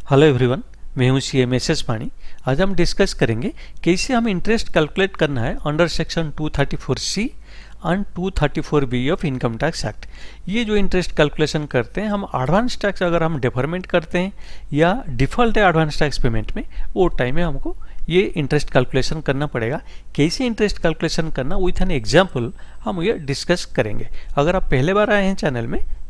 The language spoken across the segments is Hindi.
हेलो एवरीवन, मैं हूं CMSS पानी। आज हम डिस्कस करेंगे कैसे हम इंटरेस्ट कैलकुलेट करना है under section 234C and 234B of income tax act. ये जो इंटरेस्ट कैलकुलेशन करते हैं हम एडवांस टैक्स अगर हम डिफरमेंट करते हैं या डिफ़ॉल्ट है एडवांस टैक्स पेमेंट में, वो टाइम में हमको ये इंटरेस्ट कैलकुलेशन करना पड़ेगा। कैसे इंटरेस्ट कैलकुलेशन करना विथ एन एग्जाम्पल हम ये डिस्कस करेंगे। अगर आप पहले बार आए हैं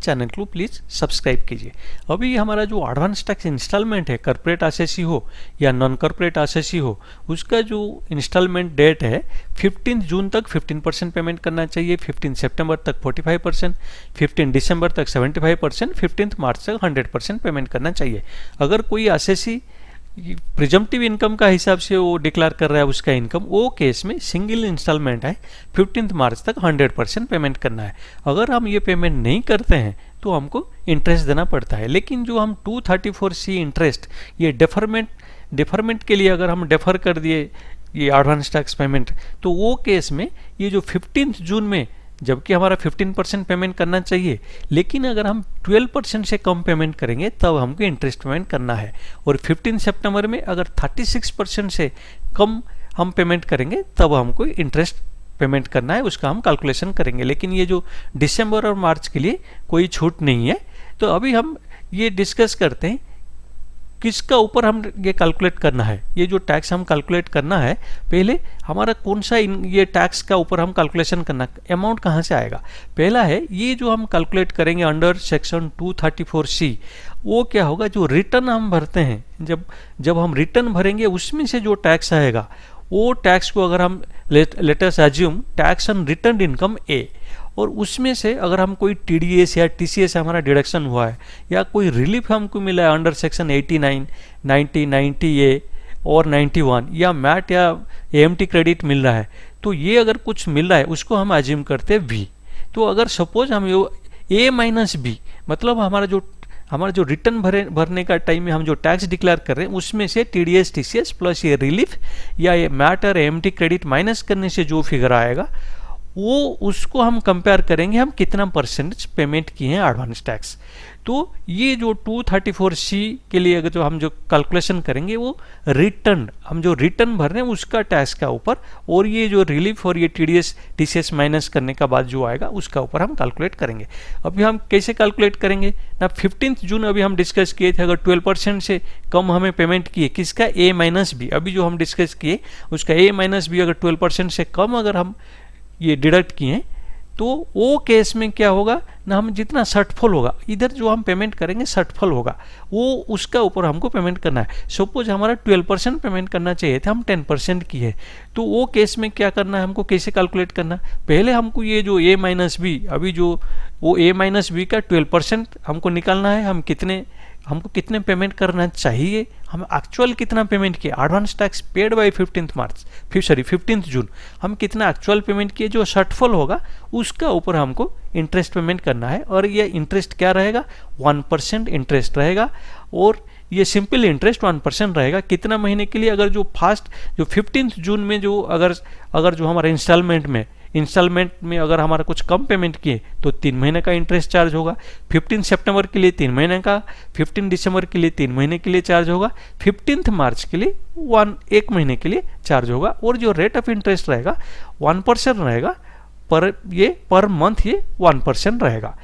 चैनल को प्लीज़ सब्सक्राइब कीजिए। अभी हमारा जो एडवांस टैक्स इंस्टॉलमेंट है, कॉर्पोरेट एसएससी हो या नॉन कॉर्पोरेट एसएससी हो, उसका जो इंस्टॉलमेंट डेट है 15 जून तक 15% पेमेंट करना चाहिए, 15 सितंबर तक 45%, 15 दिसंबर तक 75%, 15 मार्च तक 100% पेमेंट करना चाहिए। अगर कोई एसएससी प्रिजम्पटिव इनकम का हिसाब से वो डिक्लेयर कर रहा है उसका इनकम, वो केस में सिंगल इंस्टॉलमेंट है 15 मार्च तक 100% पेमेंट करना है। अगर हम ये पेमेंट नहीं करते हैं तो हमको इंटरेस्ट देना पड़ता है। लेकिन जो हम 234C इंटरेस्ट ये डिफरमेंट के लिए अगर हम डेफर कर दिए ये एडवांस टैक्स पेमेंट, तो वो केस में ये जो 15 जून में जबकि हमारा 15% पेमेंट करना चाहिए, लेकिन अगर हम 12% से कम पेमेंट करेंगे तब हमको इंटरेस्ट पेमेंट करना है। और 15 सितंबर में अगर 36% से कम हम पेमेंट करेंगे तब हमको इंटरेस्ट पेमेंट करना है, उसका हम कैलकुलेशन करेंगे। लेकिन ये जो दिसंबर और मार्च के लिए कोई छूट नहीं है। तो अभी हम ये डिस्कस करते हैं किसका ऊपर हम ये कैलकुलेट करना है। ये जो टैक्स हम कैलकुलेट करना है, पहले हमारा कौन सा ये टैक्स का ऊपर हम कैलकुलेशन करना, अमाउंट कहाँ से आएगा। पहला है ये जो हम कैलकुलेट करेंगे अंडर सेक्शन 234C, वो क्या होगा, जो रिटर्न हम भरते हैं, जब हम रिटर्न भरेंगे उसमें से जो टैक्स आएगा, वो टैक्स को अगर हम let us assume tax on return income ए, और उसमें से अगर हम कोई TDS या TCS हमारा डिडक्शन हुआ है या कोई रिलीफ हमको मिला है अंडर सेक्शन 89, 90, 90A और 91 या मैट या AMT क्रेडिट मिल रहा है, तो ये अगर कुछ मिल रहा है उसको हम अज्यूम करते हैं V। तो अगर सपोज हम A माइनस B, मतलब हमारा जो रिटर्न भरने का टाइम में हम जो टैक्स डिक्लेयर कर रहे हैं उसमें से TDS TCS प्लस ये रिलीफ या ये मैट और AMT क्रेडिट माइनस करने से जो फिगर आएगा, वो उसको हम कंपेयर करेंगे हम कितना परसेंटेज पेमेंट किए हैं एडवांस टैक्स। तो ये जो 234C के लिए अगर जो हम जो कैलकुलेशन करेंगे वो हम जो रिटर्न भर रहे हैं उसका टैक्स का ऊपर, और ये जो रिलीफ और ये TDS TCS माइनस करने का बाद जो आएगा उसका ऊपर हम कैलकुलेट करेंगे। अभी हम कैसे कैलकुलेट करेंगे ना, 15 जून अभी हम डिस्कस किए थे, अगर 12% से कम हमें पेमेंट किए किसका, A माइनस B, अभी जो हम डिस्कस किए उसका A माइनस B अगर 12% से कम अगर हम ये डिडक्ट किए, तो वो केस में क्या होगा ना, हम जितना शॉर्टफॉल होगा, इधर जो हम पेमेंट करेंगे शॉर्टफॉल होगा, वो उसका ऊपर हमको पेमेंट करना है। सपोज हमारा 12% पेमेंट करना चाहिए था, हम 10% की है, तो वो केस में क्या करना है, हमको कैसे कैलकुलेट करना, पहले हमको ये जो A माइनस B, अभी जो वो A माइनस B का 12% हमको निकालना है, हमको कितने पेमेंट करना चाहिए, हम एक्चुअल कितना पेमेंट किए, एडवांस टैक्स पेड बाय 15 जून हम कितना एक्चुअल पेमेंट किए, जो शॉर्टफॉल होगा उसका ऊपर हमको इंटरेस्ट पेमेंट करना है। और ये इंटरेस्ट क्या रहेगा, 1% इंटरेस्ट रहेगा, और ये सिंपल इंटरेस्ट 1% रहेगा। कितना महीने के लिए, अगर जो 15 जून में जो अगर जो हमारा इंस्टॉलमेंट में अगर हमारा कुछ कम पेमेंट किए तो 3 महीने का इंटरेस्ट चार्ज होगा, 15 सितंबर के लिए 3 महीने का, 15 दिसंबर के लिए 3 महीने के लिए चार्ज होगा, 15 मार्च के लिए 1 महीने के लिए चार्ज होगा। और जो रेट ऑफ इंटरेस्ट रहेगा 1% रहेगा, पर मंथ ये 1% रहेगा।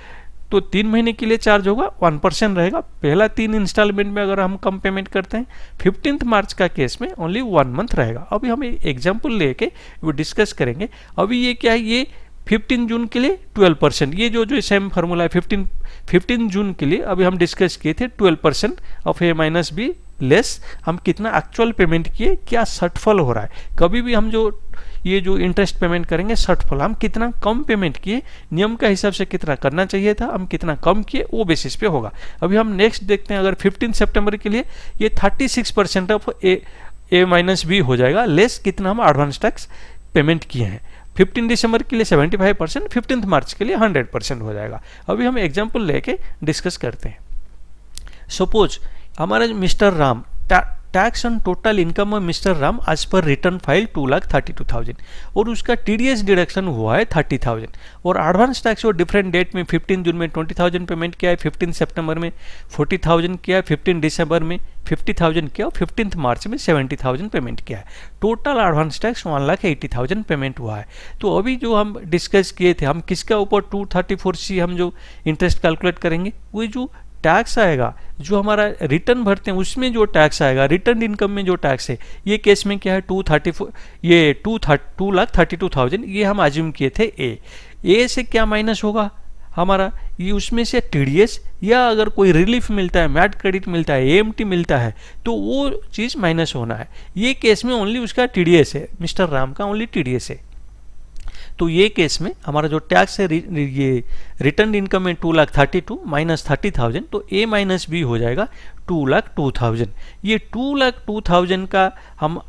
तो 3 महीने के लिए चार्ज होगा, 1% रहेगा। पहला 3 इंस्टॉलमेंट में अगर हम कम पेमेंट करते हैं, 15 मार्च का केस में ओनली 1 मंथ रहेगा। अभी हम एग्जांपल लेके वो डिस्कस करेंगे। अभी ये क्या है, ये 15 जून के लिए 12%, ये जो सेम फार्मूला है 15 जून के लिए अभी हम डिस्कस किए थे, 12% of A minus B less हम कितना एक्चुअल पेमेंट किए, क्या शॉर्टफॉल हो रहा है। कभी भी हम ये जो इंटरेस्ट पेमेंट करेंगे शॉर्टफॉल, हम कितना कम पेमेंट किए, नियम का हिसाब से कितना करना चाहिए था, हम कितना कम किए, वो बेसिस पे होगा। अभी हम नेक्स्ट देखते हैं, अगर 15 सितंबर के लिए ये 36% ऑफ A माइनस B हो जाएगा, लेस कितना हम एडवांस टैक्स पेमेंट किए हैं। 15 दिसंबर के लिए 75%, 15 मार्च के लिए 100% हो जाएगा। अभी हम एग्जाम्पल लेके डिस्कस करते हैं। सपोज हमारा mister Ram tax on total income of mister Ram as per return file 2,32,000 और उसका टीडीएस डिडक्शन हुआ है 30,000 और एडवांस टैक्स और डिफरेंट डेट में 15 जून में 20,000 पेमेंट किया है, 15 सितंबर में 40,000 किया है, 15 दिसंबर में 50,000 किया और 15 मार्च में 70,000 पेमेंट किया है। टोटल एडवांस टैक्स 1,80,000 पेमेंट हुआ है। तो अभी जो हम डिस्कस किए थे, हम किसका ऊपर 234C हम जो इंटरेस्ट कैलकुलेट करेंगे, वो जो टैक्स आएगा जो हमारा रिटर्न भरते हैं उसमें जो टैक्स आएगा, रिटर्न इनकम में जो टैक्स है, ये केस में क्या है 2,32,000 ये हम अज्यूम किए थे। ए से क्या माइनस होगा हमारा, ये उसमें से टीडीएस या अगर कोई रिलीफ मिलता है, मैट क्रेडिट मिलता है, एएमटी मिलता है, तो वो चीज़ माइनस होना है। ये केस में ओनली उसका टीडीएस है, मिस्टर राम का ओनली टीडीएस है। तो ये केस में हमारा जो टैक्स है ये रिटर्न इनकम में 2,32,000 माइनस 30,000, तो ए माइनस बी हो जाएगा 2,02,000। ये 2,02,000 का हम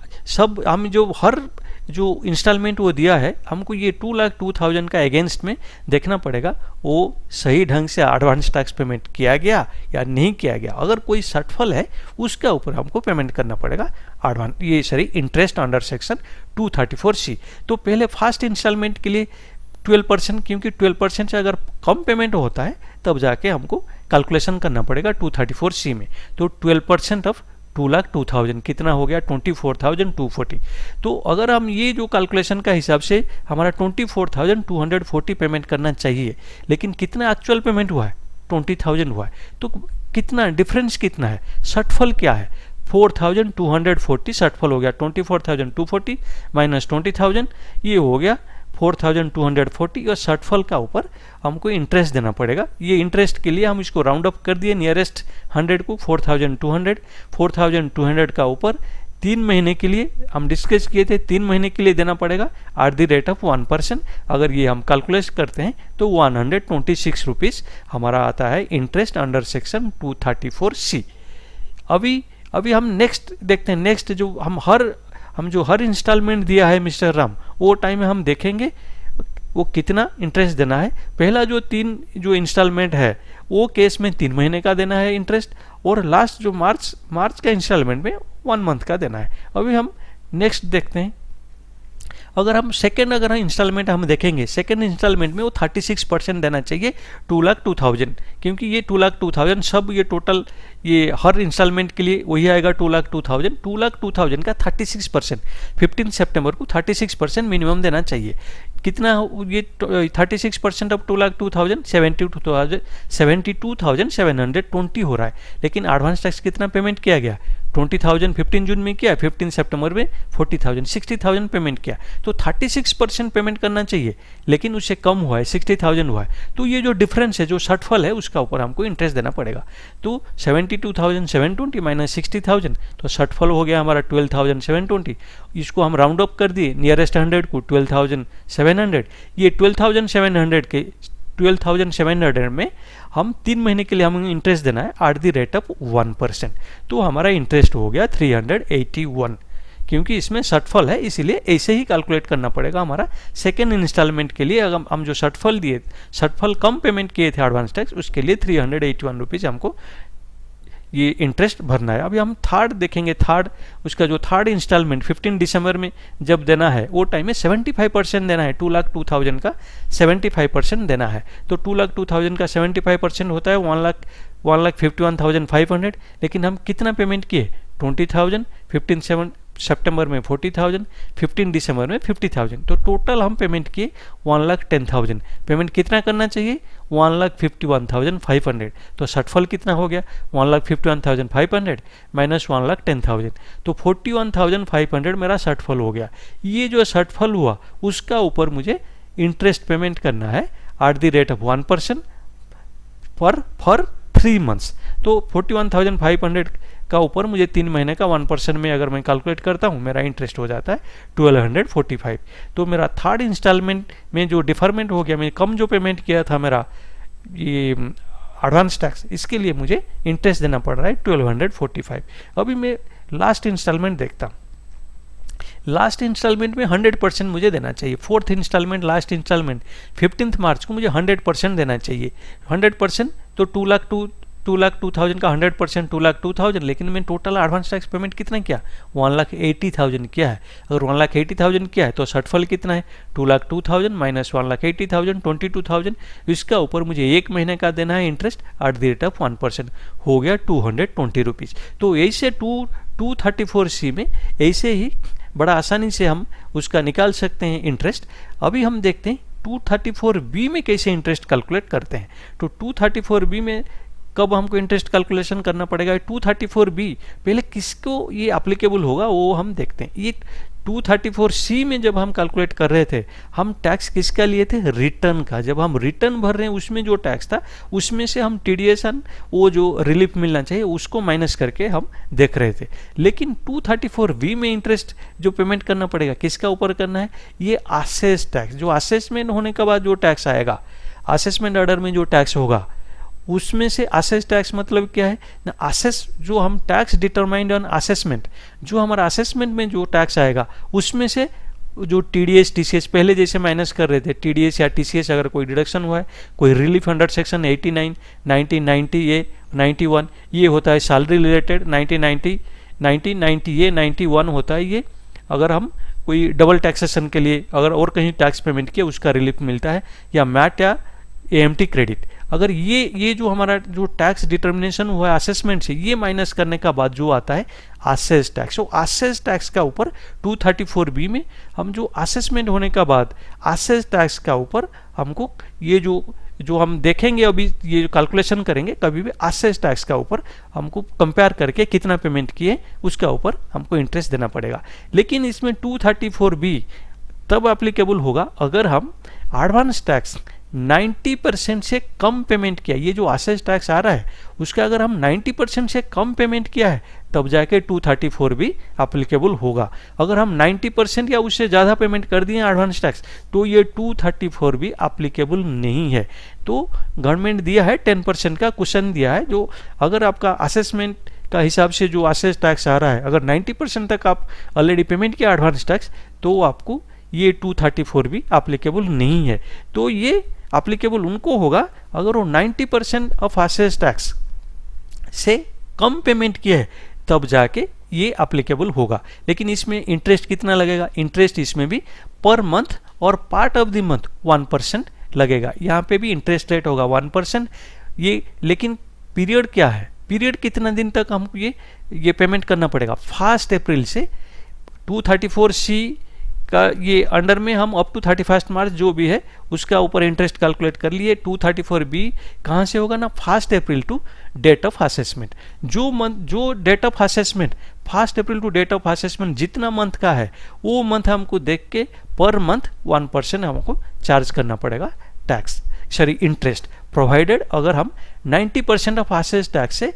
जो हर जो इंस्टॉलमेंट वो दिया है, हमको ये 2,02,000 का अगेंस्ट में देखना पड़ेगा वो सही ढंग से एडवांस टैक्स पेमेंट किया गया या नहीं किया गया। अगर कोई शॉर्टफॉल है उसका ऊपर हमको पेमेंट करना पड़ेगा इंटरेस्ट अंडर सेक्शन 234C। तो पहले फर्स्ट इंस्टॉलमेंट के लिए 12%, क्योंकि 12% से अगर कम पेमेंट होता है तब जाके हमको कैलकुलेशन करना पड़ेगा 234C में। तो 12% ऑफ 2,02,000 कितना हो गया 24,240। तो अगर हम ये जो कैलकुलेशन का हिसाब से हमारा 24,240 पेमेंट करना चाहिए, लेकिन कितना एक्चुअल पेमेंट हुआ है 20,000 हुआ है, तो कितना डिफरेंस कितना है, शॉर्टफॉल क्या है 4,240 शॉर्टफॉल हो गया। 24,240 माइनस 20,000 ये हो गया 4,240 और शॉर्टफॉल का ऊपर हमको इंटरेस्ट देना पड़ेगा। ये इंटरेस्ट के लिए हम इसको राउंड अप कर दिए नियरेस्ट 100 को 4,200 का ऊपर 3 महीने के लिए हम डिस्कस किए थे, 3 महीने के लिए देना पड़ेगा एट द रेट ऑफ 1%। अगर ये हम कैलकुलेट करते हैं तो 126 रुपीज़ हमारा आता है इंटरेस्ट अंडर सेक्शन 234C। अभी हम नेक्स्ट देखते हैं। नेक्स्ट जो हम जो हर इंस्टॉलमेंट दिया है मिस्टर राम, वो टाइम में हम देखेंगे वो कितना इंटरेस्ट देना है। पहला जो 3 जो इंस्टॉलमेंट है वो केस में 3 महीने का देना है इंटरेस्ट, और लास्ट जो मार्च का इंस्टॉलमेंट में 1 मंथ का देना है। अभी हम नेक्स्ट देखते हैं। अगर इंस्टॉलमेंट हम देखेंगे, सेकंड इंस्टॉलमेंट में वो 36% देना चाहिए 2,02,000, क्योंकि ये 2,02,000 सब ये टोटल ये हर इंस्टॉलमेंट के लिए वही आएगा 2,02,000 का 36%। 15 सितंबर को 36% मिनिमम देना चाहिए। कितना ये 36% ऑफ 2,02,000 72,720 हो रहा है, लेकिन एडवांस टैक्स कितना पेमेंट किया गया 20,000 15 जून में किया, 15 सितंबर में 40,000 60,000 पेमेंट किया। तो 36% पेमेंट करना चाहिए, लेकिन उससे कम हुआ है 60,000 हुआ है। तो ये जो डिफरेंस है, जो शॉर्टफॉल है, उसका ऊपर हमको इंटरेस्ट देना पड़ेगा। तो 72,720 माइनस 60,000, तो शॉर्टफॉल हो गया हमारा 12,720। इसको हम राउंड अप कर दिए नियरेस्ट 100 को 12,700। ये 12,700 में हम 3 महीने के लिए हमें इंटरेस्ट देना है एट द रेट ऑफ 1%। तो हमारा इंटरेस्ट हो गया 381, क्योंकि इसमें शॉर्टफॉल है, इसीलिए ऐसे ही कैलकुलेट करना पड़ेगा हमारा सेकेंड इंस्टॉलमेंट के लिए। अगर हम जो शॉर्टफॉल कम पेमेंट किए थे एडवांस टैक्स, उसके लिए 381 रुपीज़ हमको ये इंटरेस्ट भरना है। अभी हम थर्ड देखेंगे। उसका जो थर्ड इंस्टॉलमेंट 15 दिसंबर में जब देना है, वो टाइम में 75% देना है। 2,02,000 का 75% देना है। तो 2,02,000 का 75% होता है 1,51,500। लेकिन हम कितना पेमेंट किए 20,000, 15 सितंबर में 40,000, 15 दिसंबर में 50,000। तो टोटल हम पेमेंट किए 1,10,000। पेमेंट कितना करना चाहिए 1,51,500। तो शॉर्टफॉल कितना हो गया 1,51,500 माइनस 1,10,000, तो 41,500 मेरा शॉर्टफॉल हो गया। ये जो शॉर्टफॉल हुआ उसका ऊपर मुझे इंटरेस्ट पेमेंट करना है at the rate of 1% for 3 months. तो 41,500 का ऊपर मुझे 3 महीने का 1% में अगर मैं कैलकुलेट करता हूँ, मेरा इंटरेस्ट हो जाता है 1,245। तो मेरा थर्ड इंस्टॉलमेंट में जो डिफरमेंट हो गया, मैं कम जो पेमेंट किया था मेरा ये एडवांस टैक्स, इसके लिए मुझे इंटरेस्ट देना पड़ रहा है 1,245। अभी मैं लास्ट इंस्टॉलमेंट देखता हूँ। लास्ट इंस्टॉलमेंट में 100% मुझे देना चाहिए। फोर्थ इंस्टॉलमेंट लास्ट इंस्टॉलमेंट 15 मार्च को मुझे 100% देना चाहिए। 100% तो 2,02,000 का 100% 2,02,000, लेकिन मैं टोटल एडवांस टैक्स पेमेंट कितना किया, 1,80,000 किया है। अगर 1,80,000 किया है तो शॉर्टफॉल कितना है, 2,02,000 माइनस 1,80,000 22,000, इसका ऊपर मुझे एक महीने का देना है interest at the rate of 1%, हो गया 220 रुपीज़। तो ऐसे 234C में ऐसे ही बड़ा आसानी से हम उसका निकाल सकते हैं इंटरेस्ट। अभी हम देखते हैं 234B में कैसे इंटरेस्ट कैलकुलेट करते हैं। तो 234B में कब हमको इंटरेस्ट कैलकुलेशन करना पड़ेगा, 234B पहले किसको ये एप्लीकेबल होगा वो हम देखते हैं। ये 234C में जब हम कैलकुलेट कर रहे थे, हम टैक्स किसका लिए थे, रिटर्न का। जब हम रिटर्न भर रहे हैं उसमें जो टैक्स था उसमें से हम TDS वो जो रिलीफ मिलना चाहिए उसको माइनस करके हम देख रहे थे। लेकिन 234B में इंटरेस्ट जो पेमेंट करना पड़ेगा किसका ऊपर करना है, ये असेस टैक्स, जो असेसमेंट होने के बाद जो टैक्स आएगा, असेसमेंट ऑर्डर में जो टैक्स होगा उसमें से असेस टैक्स मतलब क्या है ना, असेस जो हम टैक्स डिटरमाइंड ऑन असेसमेंट, जो हमारा असेसमेंट में जो टैक्स आएगा उसमें से जो TDS TCS पहले जैसे माइनस कर रहे थे, TDS या TCS अगर कोई डिडक्शन हुआ है, कोई रिलीफ अंडर सेक्शन 89, 90, 90A, 91 ये होता है सैलरी रिलेटेड, 90, 90A, 91 होता है ये। अगर हम कोई डबल टैक्सेशन के लिए अगर और कहीं टैक्स पेमेंट किया उसका रिलीफ मिलता है, या मैट या AMT क्रेडिट। अगर ये जो हमारा जो टैक्स डिटर्मिनेशन हुआ है असेसमेंट से, ये माइनस करने का बाद जो आता है असेस टैक्स, तो असेस टैक्स का ऊपर 234B में हम जो असेसमेंट होने का बाद असेस टैक्स का ऊपर हमको ये जो हम देखेंगे अभी ये जो कैलकुलेशन करेंगे कभी भी असेस टैक्स का ऊपर हमको कंपेयर करके कितना पेमेंट किए उसका ऊपर हमको इंटरेस्ट देना पड़ेगा। लेकिन इसमें 234B तब एप्लीकेबल होगा अगर हम एडवांस टैक्स 90% से कम पेमेंट किया। ये जो असेस टैक्स आ रहा है उसका अगर हम 90% से कम पेमेंट किया है तब जाके 234B एप्लीकेबल होगा। अगर हम 90% या उससे ज़्यादा पेमेंट कर दिए एडवांस टैक्स तो ये 234B एप्लीकेबल नहीं है। तो गवर्नमेंट दिया है 10% का क्वेश्चन दिया है, जो अगर आपका असेसमेंट का हिसाब से जो असेस टैक्स आ रहा है अगर 90% तक आप ऑलरेडी पेमेंट किया एडवांस टैक्स तो आपको ये 234B एप्लीकेबल नहीं है। तो ये एप्लीकेबल उनको होगा अगर वो 90% ऑफ असेस टैक्स से कम पेमेंट किया है तब जाके ये एप्लीकेबल होगा। लेकिन इसमें इंटरेस्ट कितना लगेगा, इंटरेस्ट इसमें भी पर मंथ और पार्ट ऑफ द मंथ 1% लगेगा। यहाँ पे भी इंटरेस्ट रेट होगा 1% ये। लेकिन पीरियड क्या है, पीरियड कितना दिन तक हमको ये पेमेंट करना पड़ेगा, 1 अप्रैल से 234C का ये अंडर में हम अप टू 31 मार्च जो भी है उसका ऊपर इंटरेस्ट कैलकुलेट कर लिए। 234B कहाँ से होगा ना, 1 April to date of assessment. जो date of assessment 1 April to date of assessment जितना मंथ का है वो मंथ हमको देख के पर मंथ 1% हमको चार्ज करना पड़ेगा टैक्स, सॉरी इंटरेस्ट, प्रोवाइडेड अगर हम 90% ऑफ असेस टैक्स से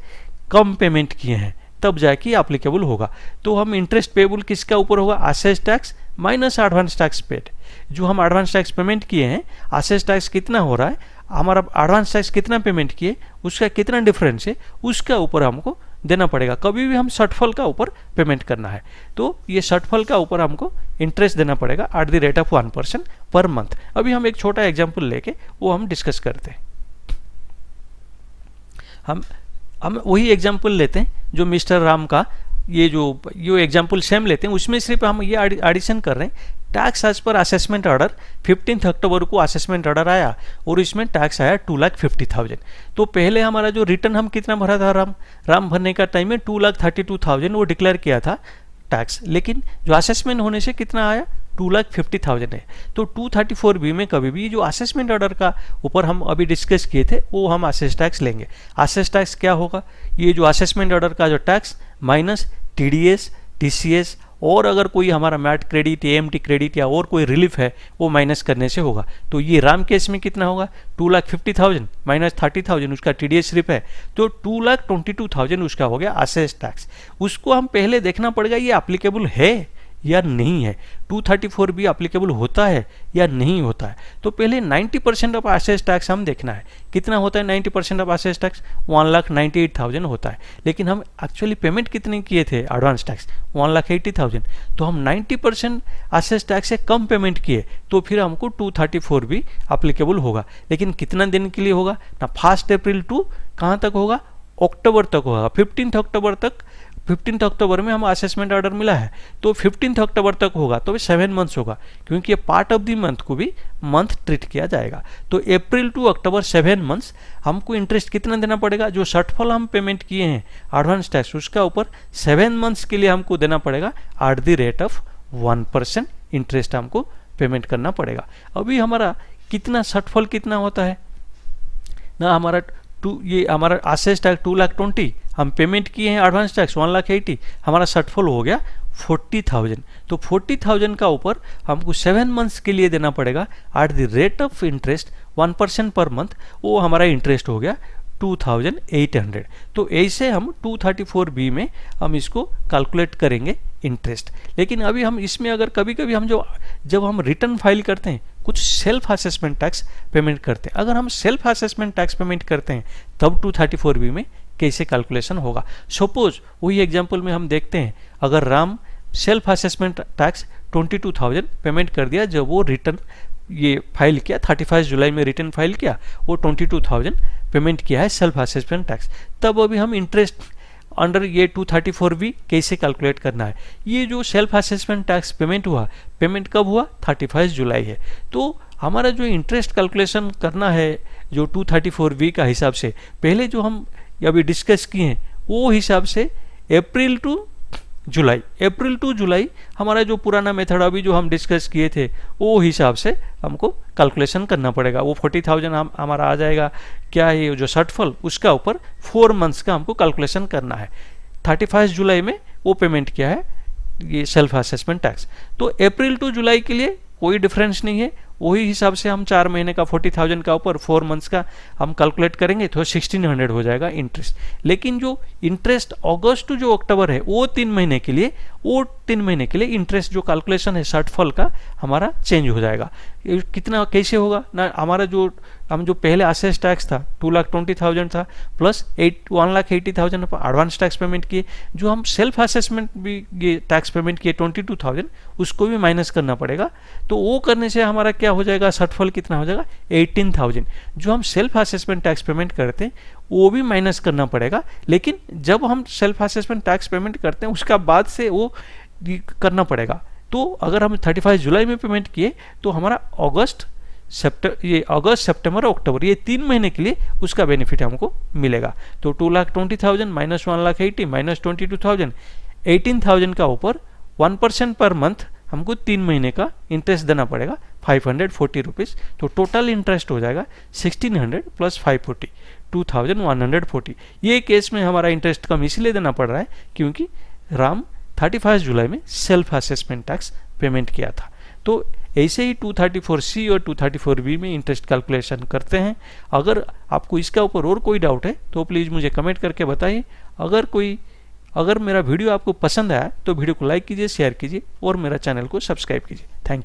कम पेमेंट किए हैं तब जाके एप्लीकेबल होगा। तो हम इंटरेस्ट पेबल किसका ऊपर होगा, assess tax minus advance tax paid. जो हम एडवांस टैक्स पेमेंट किए हैं, असेस टैक्स कितना हो रहा है, हमारा एडवांस टैक्स कितना पेमेंट किए उसका कितना डिफरेंस है उसका ऊपर हमको देना पड़ेगा। कभी भी हम शॉर्टफॉल का ऊपर पेमेंट करना है तो ये शॉर्टफॉल का ऊपर हमको इंटरेस्ट देना पड़ेगा at the rate of 1% per month. अभी हम एक छोटा एग्जाम्पल लेके वो हम डिस्कस करते हैं। हम वही एग्जाम्पल लेते हैं जो मिस्टर राम का, ये एग्जाम्पल सेम लेते हैं, उसमें सिर्फ हम ये एडिशन कर रहे हैं। Tax as per assessment order 15 October को असेसमेंट ऑर्डर आया और इसमें टैक्स आया 2,50,000। तो पहले हमारा जो रिटर्न हम कितना भरा था, राम भरने का टाइम में 2,32,000 वो डिक्लेयर किया था टैक्स, लेकिन जो असेसमेंट होने से कितना आया 2,50,000 है। तो 234B में कभी भी जो असेसमेंट ऑर्डर का ऊपर हम अभी डिस्कस किए थे वो हम असेस टैक्स लेंगे। असेस टैक्स क्या होगा, ये जो असेसमेंट ऑर्डर का जो टैक्स माइनस TDS TCS और अगर कोई हमारा मैट क्रेडिट AMT क्रेडिट या और कोई रिलीफ है वो माइनस करने से होगा। तो ये राम केस में कितना होगा 2,50,000 माइनस 30,000 उसका TDS रिलीफ है तो 2,22,000 उसका हो गया असेस टैक्स। उसको हम पहले देखना पड़ेगा ये एप्लीकेबल है या नहीं है, 234B एप्लीकेबल होता है या नहीं होता है। तो पहले 90% ऑफ असेस टैक्स हम देखना है, कितना होता है 90% ऑफ असेस टैक्स 1,98,000 होता है। लेकिन हम एक्चुअली पेमेंट कितने किए थे एडवांस टैक्स 1,80,000, तो हम 90% असेस टैक्स से कम पेमेंट किए तो फिर हमको 234B एप्लीकेबल होगा। लेकिन कितना दिन के लिए होगा ना, 1 अप्रैल टू कहाँ तक होगा अक्टूबर तक होगा। 15 अक्टूबर तक, 15 अक्टूबर में हम असेसमेंट ऑर्डर मिला है तो 15 अक्टूबर तक होगा, तो 7 मंथ्स होगा, क्योंकि ये पार्ट ऑफ द मंथ को भी मंथ ट्रीट किया जाएगा। तो अप्रैल टू अक्टूबर 7 मंथ्स हमको इंटरेस्ट कितना देना पड़ेगा, जो शॉर्टफॉल हम पेमेंट किए हैं एडवांस टैक्स उसका ऊपर 7 मंथ्स के लिए हमको देना पड़ेगा at the rate of 1% interest हमको पेमेंट करना पड़ेगा। अभी हमारा कितना शॉर्टफॉल कितना होता है ना, हमारा असेस टैक्स 2,20,000 हम पेमेंट किए हैं, एडवांस टैक्स 1,80,000, हमारा शॉर्टफॉल हो गया 40,000। तो 40,000 का ऊपर हमको 7 मंथ्स के लिए देना पड़ेगा at the rate of interest 1% per month, वो हमारा इंटरेस्ट हो गया 2,800। तो ऐसे हम 234B में हम इसको कैलकुलेट करेंगे इंटरेस्ट। लेकिन अभी हम इसमें अगर कभी कभी हम जब हम रिटर्न फाइल करते हैं कुछ सेल्फ असेसमेंट टैक्स पेमेंट करते हैं, अगर हम सेल्फ असेसमेंट टैक्स पेमेंट करते हैं तब 234B में कैसे कैलकुलेशन होगा। सपोज वही एग्जांपल में हम देखते हैं, अगर Ram self assessment tax 22,000 payment कर दिया, जब वो रिटर्न ये फाइल किया 31 जुलाई में रिटर्न फाइल किया, वो 22,000 पेमेंट किया है सेल्फ असेसमेंट टैक्स, तब अभी हम इंटरेस्ट अंडर ये 234B कैसे कैलकुलेट करना है। ये जो सेल्फ असेसमेंट टैक्स पेमेंट हुआ, पेमेंट कब हुआ, 31 जुलाई है। तो हमारा जो इंटरेस्ट कैलकुलेशन करना है जो 234B का हिसाब से, पहले जो हम अभी डिस्कस किए हैं वो हिसाब से अप्रैल टू जुलाई हमारा जो पुराना मेथड अभी जो हम डिस्कस किए थे वो हिसाब से हमको कैलकुलेशन करना पड़ेगा। वो 40,000 हमारा आ जाएगा, क्या है ये जो शॉर्टफॉल उसका ऊपर 4 मंथ्स का हमको कैलकुलेशन करना है। 31 जुलाई में वो पेमेंट किया है ये सेल्फ असेसमेंट टैक्स। तो अप्रैल टू जुलाई के लिए कोई डिफरेंस नहीं है, वही हिसाब से हम 4 महीने का 40,000 का ऊपर 4 मंथ्स का हम कैलकुलेट करेंगे तो 1,600 हो जाएगा इंटरेस्ट। लेकिन जो इंटरेस्ट अगस्त टू जो अक्टूबर है वो 3 महीने के लिए इंटरेस्ट जो कैलकुलेशन है शॉर्टफॉल का हमारा चेंज हो जाएगा। कितना कैसे होगा ना, हमारा हम जो पहले असेस टैक्स था 2,20,000 था प्लस 1,80,000 एडवांस टैक्स पेमेंट किए, जो हम सेल्फ असेसमेंट भी ये टैक्स पेमेंट किए 22,000 उसको भी माइनस करना पड़ेगा। तो वो करने से हमारा क्या हो जाएगा, शॉर्टफॉल कितना हो जाएगा 18,000। जो हम सेल्फ असेसमेंट टैक्स पेमेंट करते हैं वो भी माइनस करना पड़ेगा, लेकिन जब हम सेल्फ असेसमेंट टैक्स पेमेंट करते हैं उसका बाद से वो करना पड़ेगा। तो अगर हम 31 जुलाई में पेमेंट किए तो हमारा अगस्त सितंबर अक्टूबर ये 3 महीने के लिए उसका बेनिफिट हमको मिलेगा। तो 2,20,000 माइनस 1,80,000 माइनस 22,000, 18,000 का ऊपर 1% पर मंथ हमको 3 महीने का इंटरेस्ट देना पड़ेगा 540 रुपीज़। तो टोटल इंटरेस्ट हो जाएगा 1,600 प्लस 540 2,140। ये केस में हमारा इंटरेस्ट कम इसलिए देना पड़ रहा है क्योंकि राम 31 जुलाई में सेल्फ असेसमेंट टैक्स पेमेंट किया था। तो ऐसे ही 234C और 234B में इंटरेस्ट कैलकुलेशन करते हैं। अगर आपको इसका ऊपर और कोई डाउट है तो प्लीज़ मुझे कमेंट करके बताइए। अगर मेरा वीडियो आपको पसंद आया तो वीडियो को लाइक कीजिए, शेयर कीजिए और मेरा चैनल को सब्सक्राइब कीजिए।